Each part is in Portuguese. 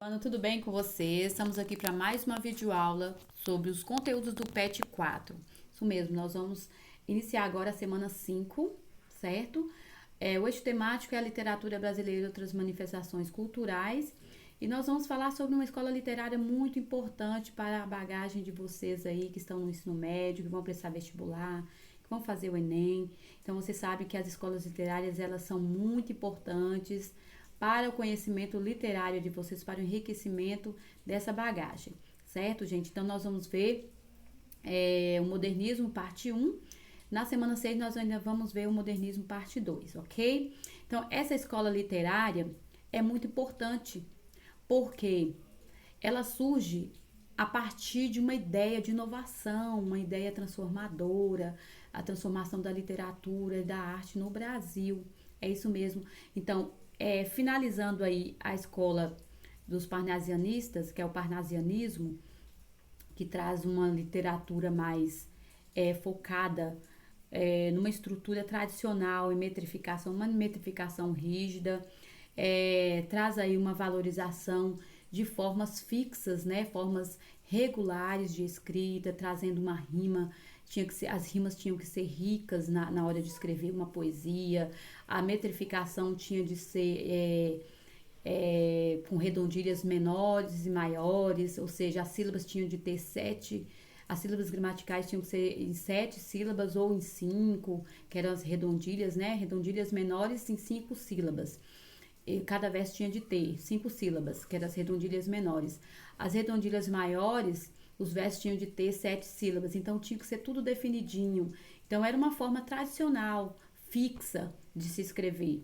Mano, tudo bem com você? Estamos aqui para mais uma videoaula sobre os conteúdos do PET 4. Isso mesmo, nós vamos iniciar agora a semana 5, certo? O eixo temático é a literatura brasileira e outras manifestações culturais. E nós vamos falar sobre uma escola literária muito importante para a bagagem de vocês aí que estão no ensino médio, que vão prestar vestibular, que vão fazer o Enem. Então, você sabe que as escolas literárias, elas são muito importantes para o conhecimento literário de vocês, para o enriquecimento dessa bagagem, certo, gente? Então, nós vamos ver o modernismo, parte 1. Na semana 6, nós ainda vamos ver o modernismo, parte 2, ok? Então, essa escola literária é muito importante, porque ela surge a partir de uma ideia de inovação, uma ideia transformadora, a transformação da literatura e da arte no Brasil. É isso mesmo. Então, finalizando aí a escola dos parnasianistas, que é o parnasianismo, que traz uma literatura mais focada numa estrutura tradicional e metrificação, uma metrificação rígida, traz aí uma valorização de formas fixas, né, formas regulares de escrita, trazendo uma rima. As rimas tinham que ser ricas na hora de escrever uma poesia, a metrificação tinha de ser com redondilhas menores e maiores, ou seja, as sílabas tinham de ter as sílabas gramaticais tinham que ser em 7 sílabas ou em 5, que eram as redondilhas, né? Redondilhas menores em 5 sílabas. E cada verso tinha de ter 5 sílabas, que eram as redondilhas menores. As redondilhas maiores, os versos tinham de ter 7 sílabas, então tinha que ser tudo definidinho. Então era uma forma tradicional, fixa de se escrever,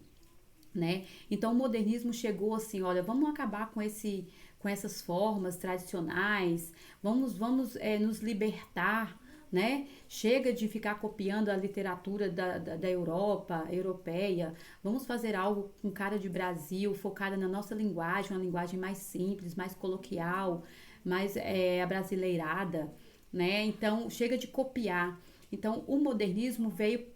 né? Então o modernismo chegou assim, olha, vamos acabar com essas formas tradicionais, vamos nos libertar, né? Chega de ficar copiando a literatura da Europa, europeia, vamos fazer algo com cara de Brasil, focada na nossa linguagem, uma linguagem mais simples, mais coloquial, mais abrasileirada, né? Então, chega de copiar. Então, o modernismo veio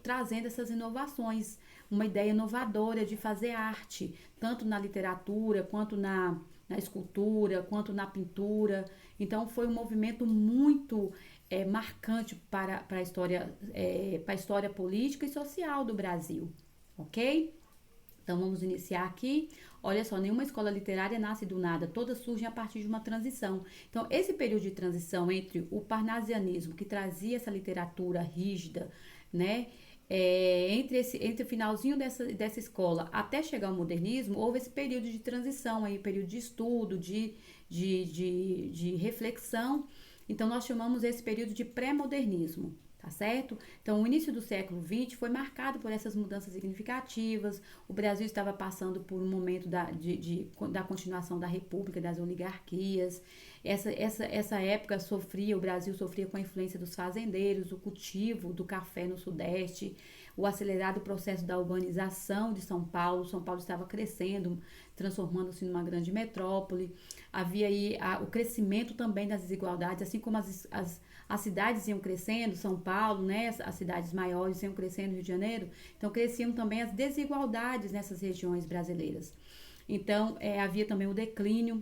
trazendo essas inovações, uma ideia inovadora de fazer arte, tanto na literatura, quanto na escultura, quanto na pintura. Então, foi um movimento muito marcante para para a história política e social do Brasil, ok? Então vamos iniciar aqui. Olha só, nenhuma escola literária nasce do nada, todas surgem a partir de uma transição. Então, esse período de transição entre o parnasianismo, que trazia essa literatura rígida, né? Entre o finalzinho dessa escola até chegar ao modernismo, houve esse período de transição, aí, período de estudo, de reflexão. Então, nós chamamos esse período de pré-modernismo, tá certo? Então, o início do século XX foi marcado por essas mudanças significativas. O Brasil estava passando por um momento da continuação da república, das oligarquias. Essa época o Brasil sofria com a influência dos fazendeiros, o cultivo do café no Sudeste, o acelerado processo da urbanização de São Paulo. São Paulo estava crescendo, transformando-se numa grande metrópole. Havia aí o crescimento também das desigualdades, assim como as cidades iam crescendo, São Paulo, né, as cidades maiores iam crescendo, Rio de Janeiro, então cresciam também as desigualdades nessas regiões brasileiras. Então, havia também o declínio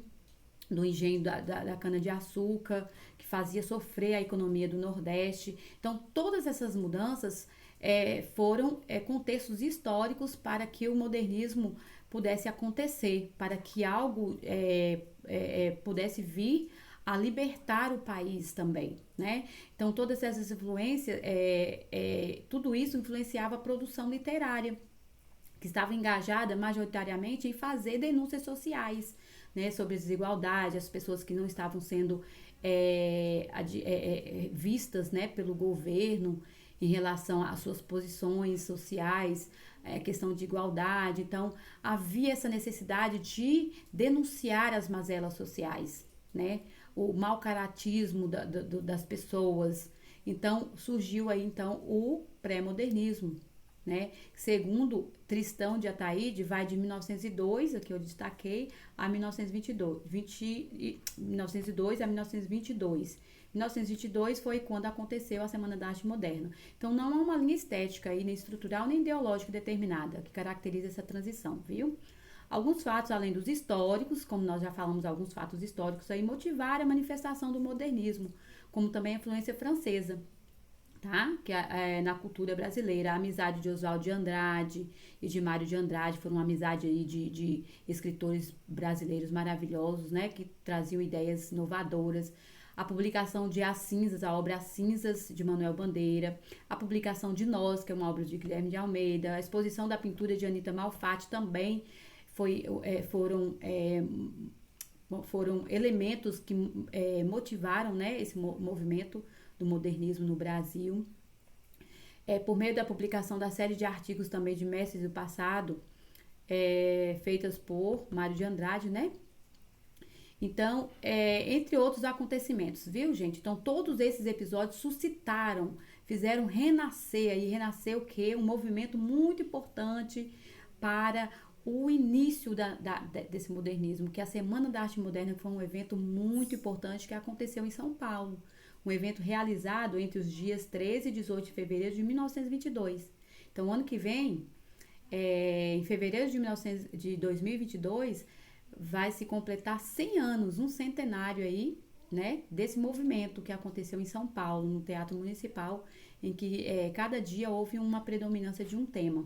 do engenho da cana-de-açúcar, que fazia sofrer a economia do Nordeste. Então, todas essas mudanças foram contextos históricos para que o modernismo pudesse acontecer, para que algo pudesse vir a libertar o país também, né? Então, todas essas influências, tudo isso influenciava a produção literária, que estava engajada majoritariamente em fazer denúncias sociais, né, sobre desigualdade, as pessoas que não estavam sendo vistas, né, pelo governo em relação às suas posições sociais, questão de igualdade. Então, havia essa necessidade de denunciar as mazelas sociais, né, o mau caratismo das pessoas. Então, surgiu aí então o pré-modernismo, né? Segundo Tristão de Ataíde, vai de 1902, aqui eu destaquei, a 1902 a 1922. 1922 foi quando aconteceu a Semana da Arte Moderna. Então, não há uma linha estética aí, nem estrutural, nem ideológica determinada que caracteriza essa transição, viu? Alguns fatos, além dos históricos, como nós já falamos, alguns fatos históricos aí, motivaram a manifestação do modernismo, como também a influência francesa, tá? Que na cultura brasileira, a amizade de Oswald de Andrade e de Mário de Andrade foram uma amizade aí de escritores brasileiros maravilhosos, né? Que traziam ideias inovadoras. A publicação de As Cinzas, a obra As Cinzas, de Manuel Bandeira. A publicação de Nós, que é uma obra de Guilherme de Almeida. A exposição da pintura de Anita Malfatti também foram elementos que motivaram, né, esse movimento do modernismo no Brasil. Por meio da publicação da série de artigos também de mestres do passado, feitas por Mário de Andrade, né? Então, entre outros acontecimentos, viu, gente? Então, todos esses episódios suscitaram, fizeram renascer o quê? Um movimento muito importante para o início desse modernismo, que a Semana da Arte Moderna foi um evento muito importante que aconteceu em São Paulo. Um evento realizado entre os dias 13 e 18 de fevereiro de 1922. Então, ano que vem, em fevereiro de 2022, vai se completar 100 anos, um centenário aí, né, desse movimento que aconteceu em São Paulo, no Teatro Municipal, em que cada dia houve uma predominância de um tema.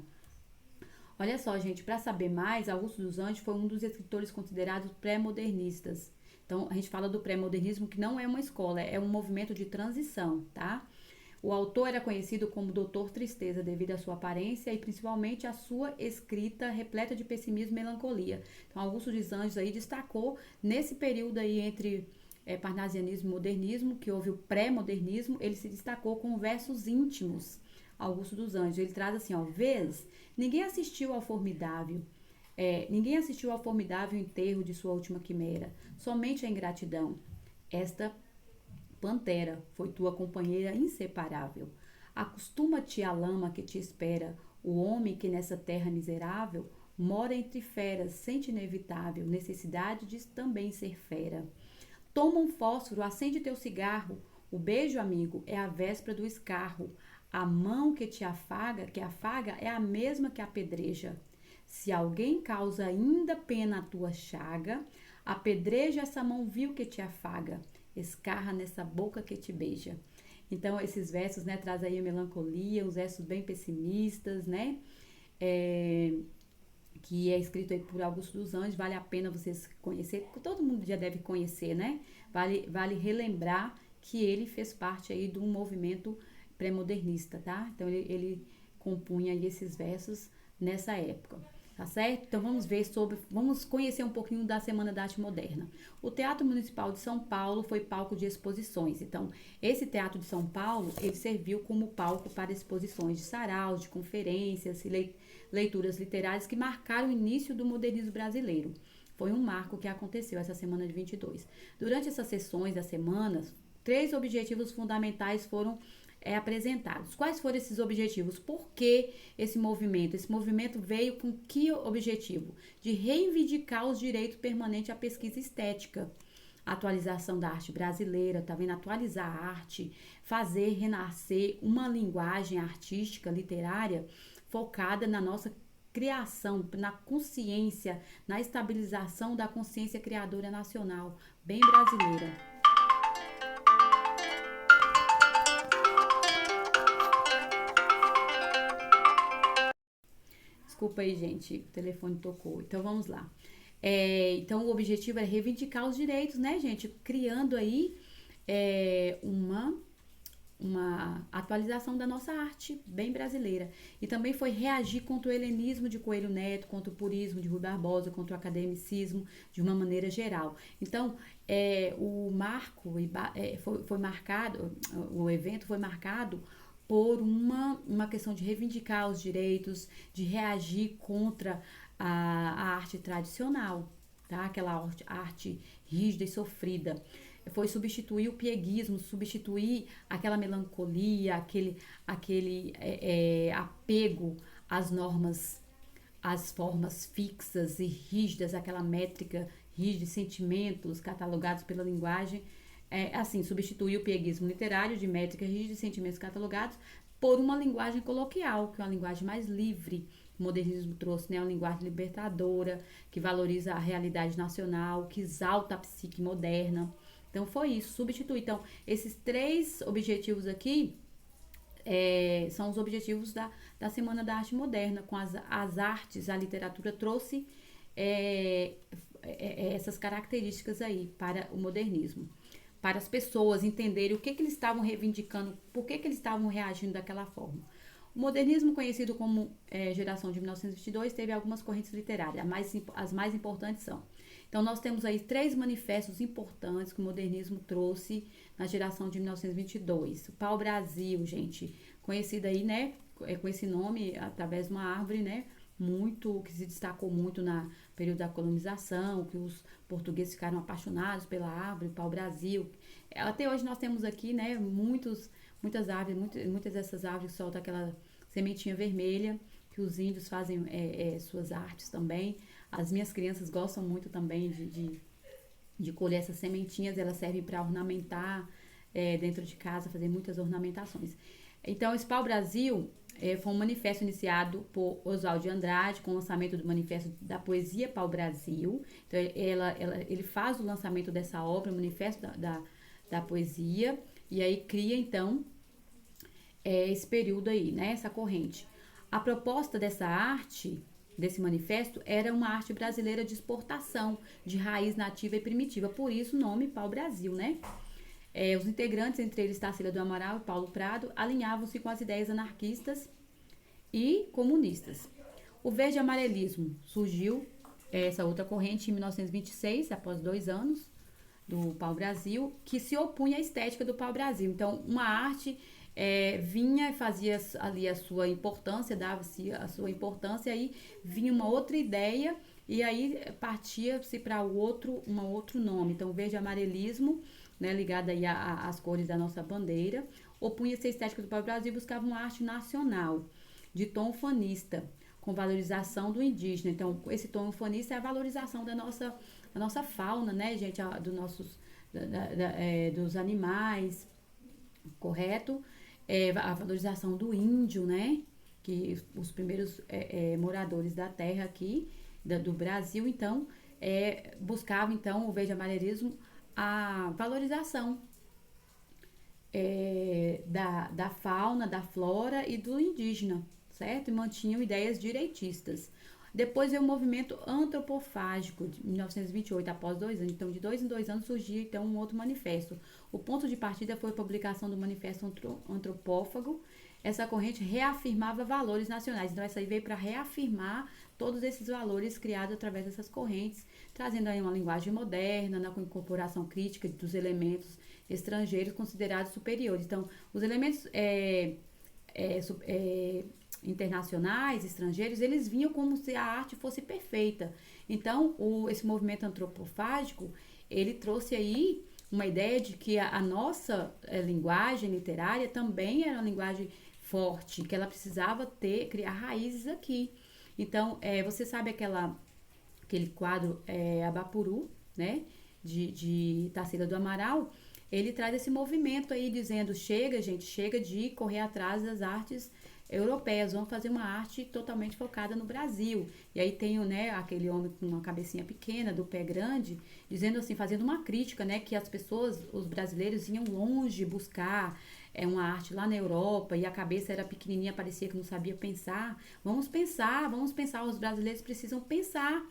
Olha só, gente, para saber mais, Augusto dos Anjos foi um dos escritores considerados pré-modernistas. Então, a gente fala do pré-modernismo, que não é uma escola, é um movimento de transição, tá? O autor era conhecido como Doutor Tristeza devido à sua aparência e principalmente à sua escrita repleta de pessimismo e melancolia. Então, Augusto dos Anjos aí destacou nesse período aí entre parnasianismo e modernismo, que houve o pré-modernismo, ele se destacou com versos íntimos. Augusto dos Anjos, ele traz assim, ó, vês, ninguém assistiu ao formidável enterro de sua última quimera, somente a ingratidão. Esta pantera foi tua companheira inseparável. Acostuma-te à lama que te espera, o homem que nessa terra miserável mora entre feras, sente inevitável necessidade de também ser fera. Toma um fósforo, acende teu cigarro, o beijo, amigo, é a véspera do escarro. A mão que afaga, é a mesma que apedreja. Se alguém causa ainda pena à tua chaga, apedreja essa mão vil que te afaga, escarra nessa boca que te beija. Então, esses versos, né, traz aí a melancolia, uns versos bem pessimistas, né, que é escrito aí por Augusto dos Anjos, vale a pena vocês conhecer, todo mundo já deve conhecer, né, vale relembrar que ele fez parte aí de um movimento pré-modernista, tá? Então, ele compunha aí esses versos nessa época. Tá certo? Então vamos conhecer um pouquinho da Semana da Arte Moderna. O Teatro Municipal de São Paulo foi palco de exposições. Então, esse Teatro de São Paulo, ele serviu como palco para exposições de saraus, de conferências e leituras literárias que marcaram o início do modernismo brasileiro. Foi um marco que aconteceu essa semana de 22. Durante essas sessões das semanas, 3 objetivos fundamentais foram apresentados. Quais foram esses objetivos? Por que esse movimento? Esse movimento veio com que objetivo? De reivindicar os direitos permanentes à pesquisa estética, atualização da arte brasileira, tá vendo? Atualizar a arte, fazer renascer uma linguagem artística, literária, focada na nossa criação, na consciência, na estabilização da consciência criadora nacional, bem brasileira. Desculpa aí, gente, o telefone tocou. Então, vamos lá. Então, o objetivo é reivindicar os direitos, né, gente? Criando aí uma atualização da nossa arte bem brasileira. E também foi reagir contra o helenismo de Coelho Neto, contra o purismo de Rui Barbosa, contra o academicismo de uma maneira geral. Então, o evento foi marcado por uma questão de reivindicar os direitos, de reagir contra a arte tradicional, tá? Aquela arte rígida e sofrida. Foi substituir o pieguismo, substituir aquela melancolia, aquele apego às normas, às formas fixas e rígidas, aquela métrica rígida, sentimentos catalogados pela linguagem. Substituir o pieguismo literário de métrica rígida e sentimentos catalogados por uma linguagem coloquial, que é uma linguagem mais livre, O modernismo trouxe, né, uma linguagem libertadora, que valoriza a realidade nacional, que exalta a psique moderna. Então, foi isso, substituir. Então, esses três objetivos aqui são os objetivos da Semana da Arte Moderna. Com as artes, a literatura trouxe é, essas características aí para o modernismo. Para as pessoas entenderem o que eles estavam reivindicando, por que eles estavam reagindo daquela forma. O modernismo, conhecido como geração de 1922, teve algumas correntes literárias. As mais importantes são. Então, nós temos aí três manifestos importantes que o modernismo trouxe na geração de 1922. O Pau-Brasil, gente, conhecido aí, né, com esse nome, através de uma árvore, né, que se destacou muito no período da colonização, que os portugueses ficaram apaixonados pela árvore, pau-brasil. Até hoje nós temos aqui, né, muitas árvores, muitas dessas árvores soltam aquela sementinha vermelha, que os índios fazem suas artes também. As minhas crianças gostam muito também de colher essas sementinhas, elas servem para ornamentar dentro de casa, fazer muitas ornamentações. Então, esse pau-brasil foi um manifesto iniciado por Oswald de Andrade, com o lançamento do manifesto da poesia Pau-Brasil. Então, ele faz o lançamento dessa obra, o manifesto da poesia, e aí cria, então, esse período aí, né, essa corrente. A proposta dessa arte, desse manifesto, era uma arte brasileira de exportação, de raiz nativa e primitiva, por isso o nome Pau-Brasil, né? Os integrantes, entre eles Tarsila do Amaral e Paulo Prado, alinhavam-se com as ideias anarquistas e comunistas. O verde-amarelismo surgiu, essa outra corrente, em 1926, após 2 anos do pau-brasil, que se opunha à estética do pau-brasil. Então, uma arte vinha e fazia ali a sua importância, dava-se a sua importância, aí vinha uma outra ideia e aí partia-se para um outro nome. Então, o verde-amarelismo, né, ligado aí às cores da nossa bandeira, opunha-se à estética do pau-brasil e buscava uma arte nacional, de tom ufanista, com valorização do indígena. Então, esse tom ufanista é a valorização da nossa fauna, né, gente, dos animais, correto? A valorização do índio, né, que os primeiros moradores da terra aqui, do Brasil, então, buscavam, então, o verde-amarelismo, a valorização da fauna, da flora e do indígena, certo? E mantinham ideias direitistas. Depois veio o movimento antropofágico, de 1928, após 2 anos. Então, de 2 em 2 anos surgiu, então, um outro manifesto. O ponto de partida foi a publicação do Manifesto Antropófago. Essa corrente reafirmava valores nacionais. Então, essa aí veio para reafirmar todos esses valores criados através dessas correntes, trazendo aí uma linguagem moderna, com incorporação crítica dos elementos estrangeiros considerados superiores. Então, os elementos internacionais, estrangeiros, eles vinham como se a arte fosse perfeita. Então, esse movimento antropofágico, ele trouxe aí uma ideia de que a nossa linguagem literária também era uma linguagem forte, que ela precisava criar raízes aqui. Então, você sabe aquele quadro Abapuru, né, de Tarsila do Amaral? Ele traz esse movimento aí, dizendo, chega, gente, chega de correr atrás das artes europeias, vamos fazer uma arte totalmente focada no Brasil. E aí tem, né, aquele homem com uma cabecinha pequena, do pé grande, dizendo assim, fazendo uma crítica, né, que as pessoas, os brasileiros, iam longe buscar uma arte lá na Europa e a cabeça era pequenininha, parecia que não sabia pensar. Vamos pensar, os brasileiros precisam pensar.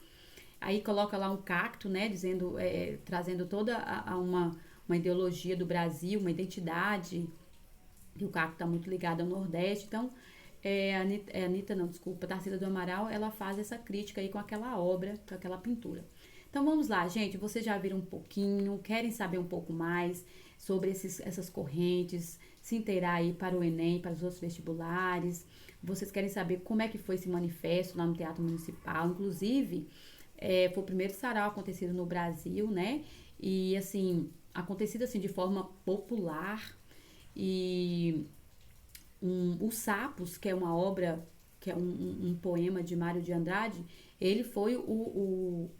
Aí coloca lá um cacto, né, dizendo, trazendo toda uma ideologia do Brasil, uma identidade, que o cacto está muito ligado ao Nordeste. Então, Tarsila do Amaral, ela faz essa crítica aí com aquela obra, com aquela pintura. Então, vamos lá, gente, vocês já viram um pouquinho, querem saber um pouco mais sobre essas correntes, se inteirar aí para o Enem, para os outros vestibulares, vocês querem saber como é que foi esse manifesto lá no Teatro Municipal, inclusive, foi o primeiro sarau acontecido no Brasil, né, e assim, acontecido assim de forma popular. E Os Sapos, que é uma obra, que é um poema de Mário de Andrade, ele foi o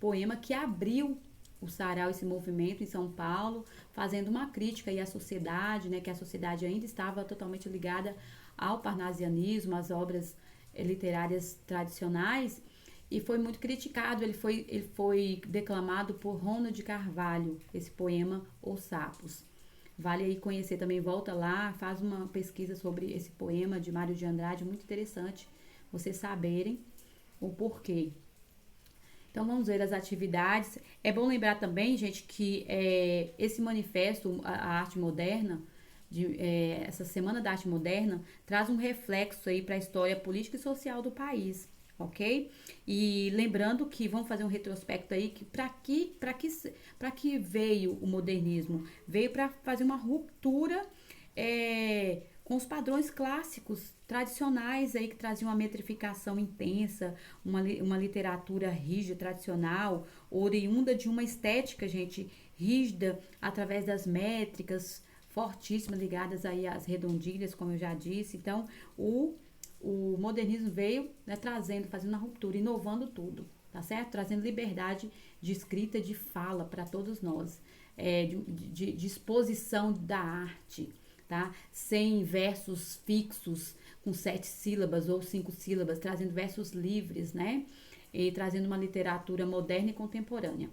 poema que abriu o sarau, esse movimento em São Paulo, fazendo uma crítica aí à sociedade, né, que a sociedade ainda estava totalmente ligada ao parnasianismo, às obras literárias tradicionais e foi muito criticado. Ele foi declamado por Ronald de Carvalho, esse poema Os Sapos. Vale aí conhecer também, volta lá, faz uma pesquisa sobre esse poema de Mário de Andrade, muito interessante vocês saberem o porquê. Então vamos ver as atividades. É bom lembrar também, gente, que esse manifesto, a arte moderna, essa Semana da Arte Moderna, traz um reflexo aí para a história política e social do país, ok? E lembrando que vamos fazer um retrospecto aí que para que veio o modernismo? Veio para fazer uma ruptura com os padrões clássicos tradicionais aí que traziam uma metrificação intensa, uma literatura rígida, tradicional, oriunda de uma estética, gente, rígida, através das métricas fortíssimas ligadas aí às redondilhas, como eu já disse. Então, o modernismo veio, né, trazendo, fazendo uma ruptura, inovando tudo, tá certo? Trazendo liberdade de escrita, de fala para todos nós, de exposição da arte, tá? Sem versos fixos, com 7 sílabas ou 5 sílabas, trazendo versos livres, né? E trazendo uma literatura moderna e contemporânea.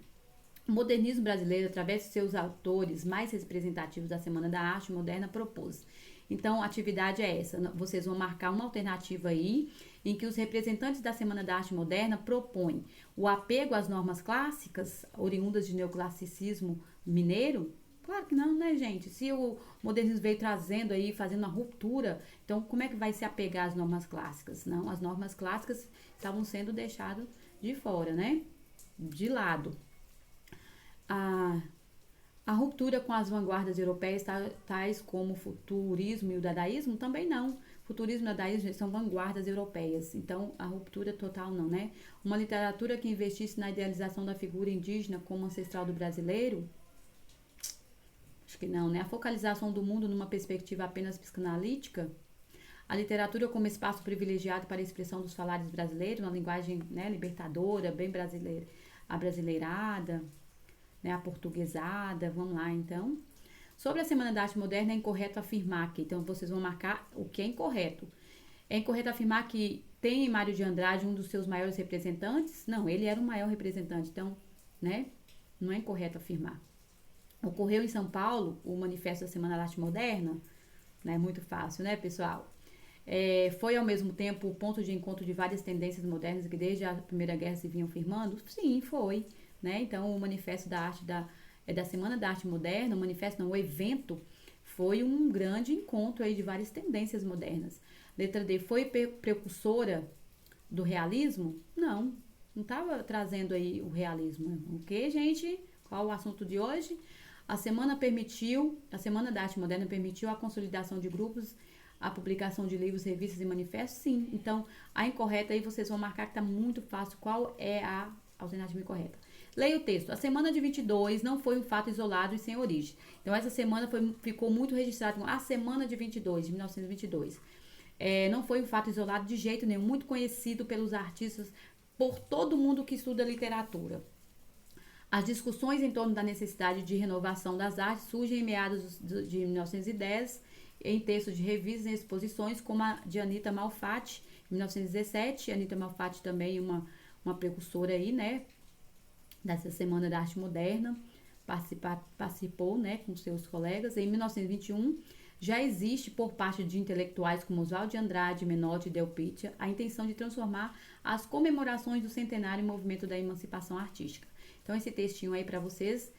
O modernismo brasileiro, através de seus autores mais representativos da Semana da Arte Moderna, propôs. Então, a atividade é essa. Vocês vão marcar uma alternativa aí, em que os representantes da Semana da Arte Moderna propõem o apego às normas clássicas, oriundas de neoclassicismo mineiro. Claro que não, né, gente? Se o modernismo veio trazendo aí, fazendo uma ruptura, então como é que vai se apegar às normas clássicas? Não, as normas clássicas estavam sendo deixadas de fora, né? De lado. A ruptura com as vanguardas europeias, tais como o futurismo e o dadaísmo, também não. Futurismo e dadaísmo são vanguardas europeias, então a ruptura total não, né? Uma literatura que investisse na idealização da figura indígena como ancestral do brasileiro, acho que não, né? A focalização do mundo numa perspectiva apenas psicanalítica, a literatura como espaço privilegiado para a expressão dos falares brasileiros, uma linguagem, né, libertadora, bem brasileira, abrasileirada, né, aportuguesada, vamos lá então. Sobre a Semana da Arte Moderna, é incorreto afirmar que, então vocês vão marcar o que é incorreto. É incorreto afirmar que tem Mário de Andrade um dos seus maiores representantes? Não, ele era o maior representante, então, né, não é incorreto afirmar. Ocorreu em São Paulo o Manifesto da Semana da Arte Moderna, né, muito fácil, né, pessoal? Foi ao mesmo tempo o ponto de encontro de várias tendências modernas que desde a Primeira Guerra se vinham firmando? Sim, foi. Né? Então, o Manifesto da Arte da Semana da Arte Moderna, o manifesto não, o evento, foi um grande encontro aí de várias tendências modernas. Letra D, foi precursora do realismo? Não, não estava trazendo aí o realismo. Ok, gente? Qual o assunto de hoje? A Semana da Arte Moderna permitiu a consolidação de grupos, a publicação de livros, revistas e manifestos? Sim. Então, a incorreta aí vocês vão marcar que está muito fácil. Qual é a alternativa incorreta? Leia o texto. A semana de 22 não foi um fato isolado e sem origem. Então, essa semana ficou muito registrado como a semana de 22, de 1922. Não foi um fato isolado de jeito nenhum, muito conhecido pelos artistas, por todo mundo que estuda literatura. As discussões em torno da necessidade de renovação das artes surgem em meados de 1910, em textos de revistas e exposições, como a de Anita Malfatti, em 1917. Anita Malfatti também uma precursora aí, né, dessa Semana da Arte Moderna, participou, né, com seus colegas. Em 1921, já existe por parte de intelectuais como Oswald de Andrade, Menotti e Delpitia a intenção de transformar as comemorações do centenário em movimento da emancipação artística. Então, esse textinho aí para vocês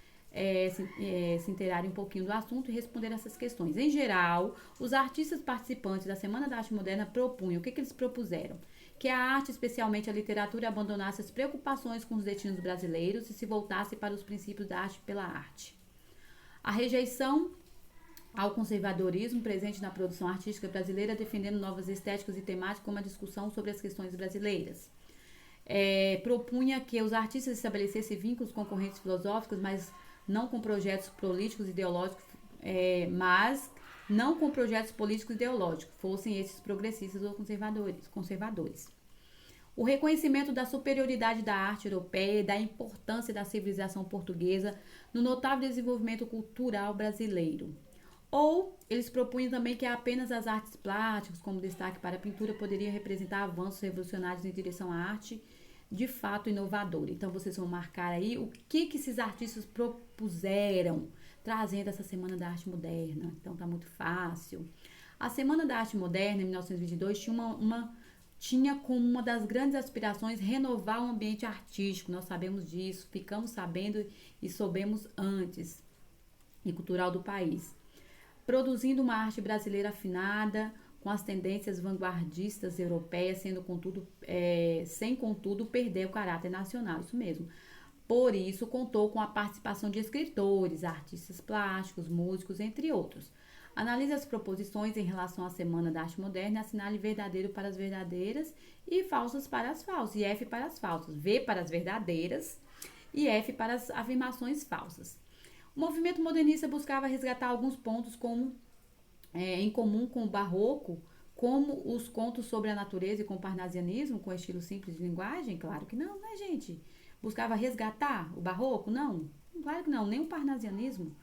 se inteirarem um pouquinho do assunto e responder essas questões. Em geral, os artistas participantes da Semana da Arte Moderna propunham, o que eles propuseram? Que a arte, especialmente a literatura, abandonasse as preocupações com os destinos brasileiros e se voltasse para os princípios da arte pela arte. A rejeição ao conservadorismo presente na produção artística brasileira, defendendo novas estéticas e temáticas, como a discussão sobre as questões brasileiras. Propunha que os artistas estabelecessem vínculos com correntes filosóficas, mas não com projetos políticos e ideológicos, fossem esses progressistas ou conservadores. O reconhecimento da superioridade da arte europeia e da importância da civilização portuguesa no notável desenvolvimento cultural brasileiro. Ou eles propunham também que apenas as artes plásticas, como destaque para a pintura, poderia representar avanços revolucionários em direção à arte de fato inovadora. Então vocês vão marcar aí o que esses artistas propuseram, trazendo essa Semana da Arte Moderna. Então tá muito fácil. A Semana da Arte Moderna, em 1922, tinha como uma das grandes aspirações renovar o ambiente artístico. Nós sabemos disso, ficamos sabendo e soubemos antes, e cultural do país, produzindo uma arte brasileira afinada com as tendências vanguardistas europeias, sem contudo perder o caráter nacional, isso mesmo. Por isso, contou com a participação de escritores, artistas plásticos, músicos, entre outros. Analise as proposições em relação à Semana da Arte Moderna e assinale verdadeiro para as verdadeiras e falsas para as falsas, e F para as falsas, V para as verdadeiras e F para as afirmações falsas. O movimento modernista buscava resgatar alguns pontos em comum com o barroco, como os contos sobre a natureza e com o parnasianismo, com estilo simples de linguagem? Claro que não, né, gente? Buscava resgatar o barroco? Não, claro que não, nem o parnasianismo.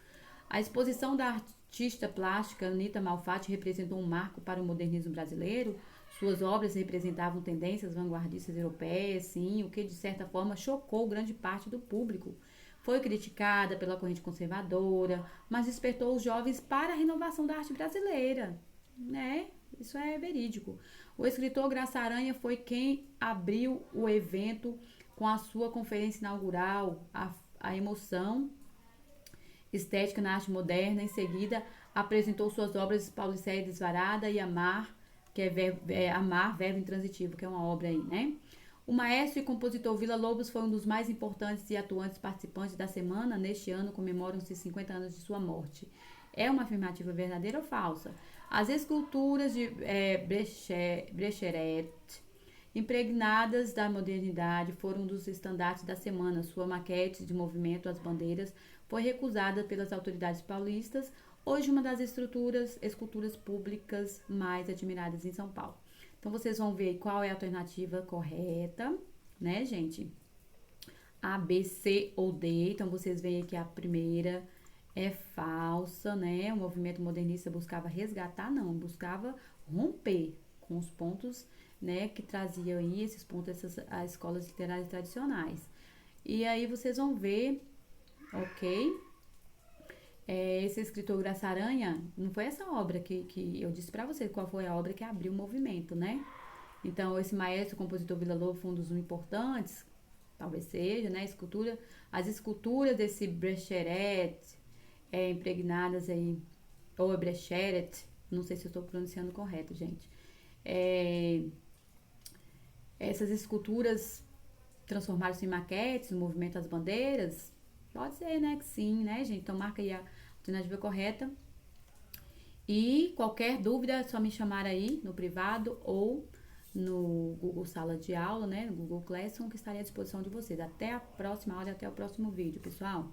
A exposição da artista plástica Anita Malfatti representou um marco para o modernismo brasileiro. Suas obras representavam tendências vanguardistas europeias, sim, o que de certa forma chocou grande parte do público. Foi criticada pela corrente conservadora, mas despertou os jovens para a renovação da arte brasileira, né? Isso é verídico. O escritor Graça Aranha foi quem abriu o evento com a sua conferência inaugural, a emoção estética na arte moderna. Em seguida, apresentou suas obras Pauliceia Desvarada e Amar, que Amar, verbo intransitivo, que é uma obra aí, né? O maestro e compositor Vila Lobos foi um dos mais importantes e atuantes participantes da semana. Neste ano comemoram-se 50 anos de sua morte. É uma afirmativa verdadeira ou falsa? As esculturas de Brecheret, impregnadas da modernidade, foram um dos estandartes da semana. Sua maquete de movimento às bandeiras foi recusada pelas autoridades paulistas, hoje uma das esculturas públicas mais admiradas em São Paulo. Então, vocês vão ver qual é a alternativa correta, né, gente? A, B, C ou D. Então, vocês veem que a primeira é falsa, né? O movimento modernista buscava resgatar, não, buscava romper com os pontos, né, que traziam aí esses pontos, as escolas literárias tradicionais. E aí, vocês vão ver, ok? Esse escritor Graça Aranha, não foi essa obra que eu disse pra vocês qual foi a obra que abriu o movimento, né? Então, esse maestro, compositor Vila Lobos, foi um dos importantes, talvez seja, né? As esculturas desse Brecheret, impregnadas aí, ou Brecheret, não sei se eu estou pronunciando correto, gente. Essas esculturas transformaram-se em maquetes, no movimento das bandeiras. Pode ser, né? Que sim, né, gente? Então, marca aí a alternativa correta. E qualquer dúvida, é só me chamar aí no privado ou no Google Sala de Aula, né? No Google Classroom, que estarei à disposição de vocês. Até a próxima aula e até o próximo vídeo, pessoal.